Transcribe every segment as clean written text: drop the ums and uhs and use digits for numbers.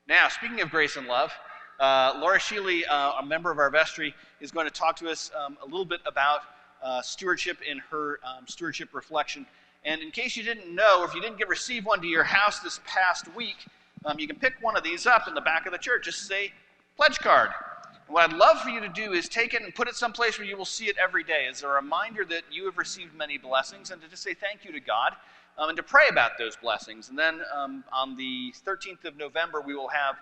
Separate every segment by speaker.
Speaker 1: Now, speaking of grace and love, Laura Sheely, a member of our vestry, is going to talk to us a little bit about stewardship in her Stewardship Reflection. And in case you didn't know, or if you didn't receive one to your house this past week, you can pick one of these up in the back of the church. Just say, pledge card. And what I'd love for you to do is take it and put it someplace where you will see it every day as a reminder that you have received many blessings, and to just say thank you to God. And to pray about those blessings. And then on the 13th of November, we will have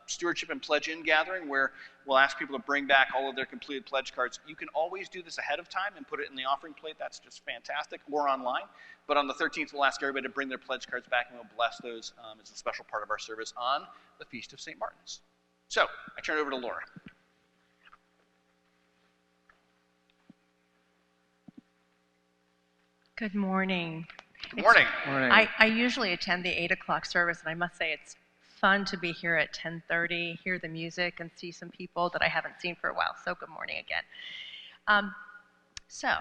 Speaker 1: Stewardship and Pledge-In gathering, where we'll ask people to bring back all of their completed pledge cards. You can always do this ahead of time and put it in the offering plate. That's just fantastic, or online. But on the 13th, we'll ask everybody to bring their pledge cards back, and we'll bless those as a special part of our service on the Feast of St. Martin's. So, I turn it over to Laura.
Speaker 2: Good morning.
Speaker 1: Good morning.
Speaker 2: I usually attend the 8 o'clock service, and I must say it's fun to be here at 10:30, hear the music, and see some people that I haven't seen for a while. So good morning again. So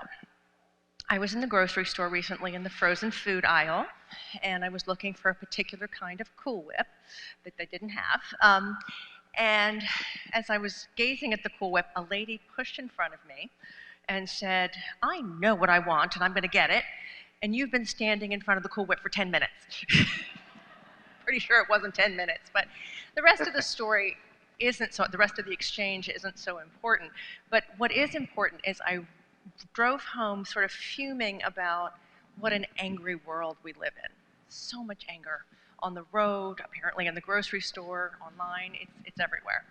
Speaker 2: I was in the grocery store recently in the frozen food aisle, and I was looking for a particular kind of Cool Whip that they didn't have. And as I was gazing at the Cool Whip, a lady pushed in front of me and said, "I know what I want, and I'm going to get it. And you've been standing in front of the Cool Whip for 10 minutes. Pretty sure it wasn't 10 minutes, but the rest of the story isn't so, the rest of the exchange isn't so important. But what is important is I drove home sort of fuming about what an angry world we live in. So much anger on the road, apparently in the grocery store, online, it's everywhere.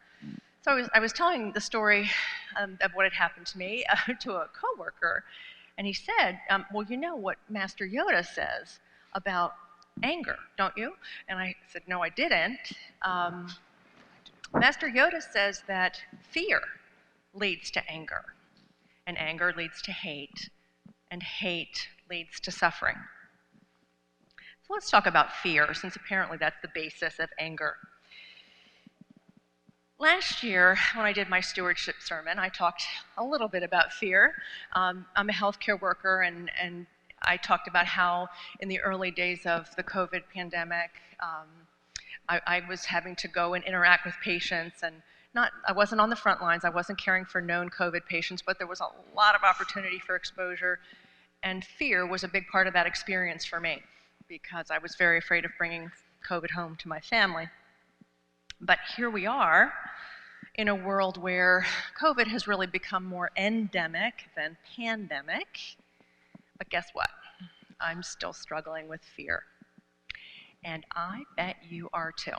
Speaker 2: So I was telling the story of what had happened to me to a coworker. And he said, well, you know what Master Yoda says about anger, don't you? And I said, no, I didn't. Master Yoda says that fear leads to anger, and anger leads to hate, and hate leads to suffering. So let's talk about fear, since apparently that's the basis of anger. Last year, when I did my stewardship sermon, I talked a little bit about fear. I'm a healthcare worker, and I talked about how in the early days of the COVID pandemic, I was having to go and interact with patients, and I wasn't on the front lines, I wasn't caring for known COVID patients, but there was a lot of opportunity for exposure, and fear was a big part of that experience for me, because I was very afraid of bringing COVID home to my family. But here we are in a world where COVID has really become more endemic than pandemic. But guess what? I'm still struggling with fear. And I bet you are too.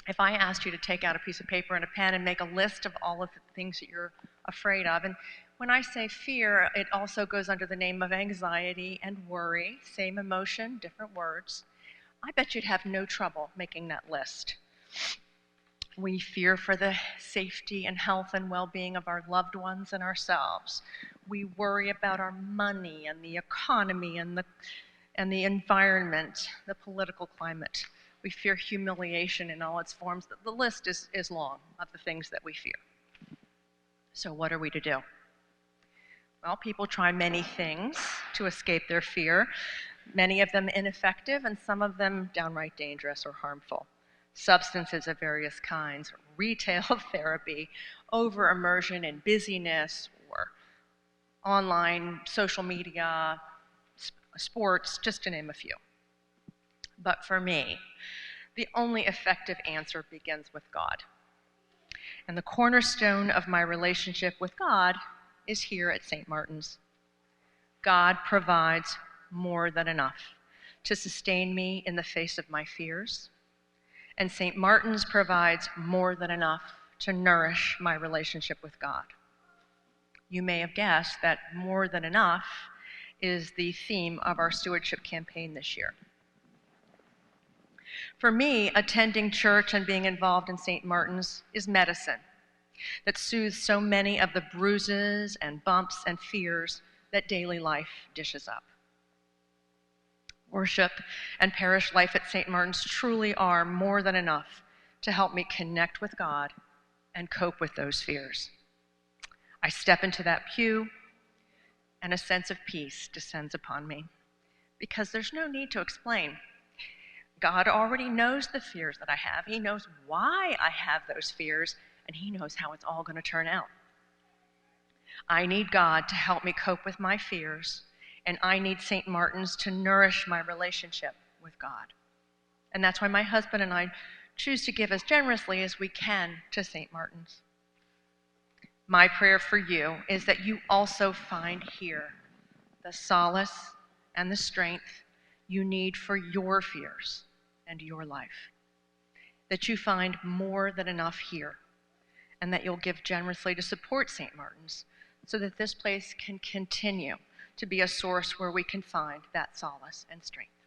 Speaker 2: If I asked you to take out a piece of paper and a pen and make a list of all of the things that you're afraid of, and when I say fear, it also goes under the name of anxiety and worry, same emotion, different words, I bet you'd have no trouble making that list. We fear for the safety and health and well-being of our loved ones and ourselves. We worry about our money and the economy and the environment, the political climate. We fear humiliation in all its forms. The list is long of the things that we fear. So what are we to do? Well, people try many things to escape their fear, many of them ineffective and some of them downright dangerous or harmful. Substances of various kinds, retail therapy, over-immersion in busyness, or online social media, sports, just to name a few. But for me, the only effective answer begins with God. And the cornerstone of my relationship with God is here at St. Martin's. God provides more than enough to sustain me in the face of my fears, and St. Martin's provides more than enough to nourish my relationship with God. You may have guessed that more than enough is the theme of our stewardship campaign this year. For me, attending church and being involved in St. Martin's is medicine that soothes so many of the bruises and bumps and fears that daily life dishes up. Worship and parish life at St. Martin's truly are more than enough to help me connect with God and cope with those fears. I step into that pew and a sense of peace descends upon me because there's no need to explain. God already knows the fears that I have. He knows why I have those fears, and He knows how it's all going to turn out. I need God to help me cope with my fears, and I need St. Martin's to nourish my relationship with God. And that's why my husband and I choose to give as generously as we can to St. Martin's. My prayer for you is that you also find here the solace and the strength you need for your fears and your life. That you find more than enough here, and that you'll give generously to support St. Martin's so that this place can continue to be a source where we can find that solace and strength.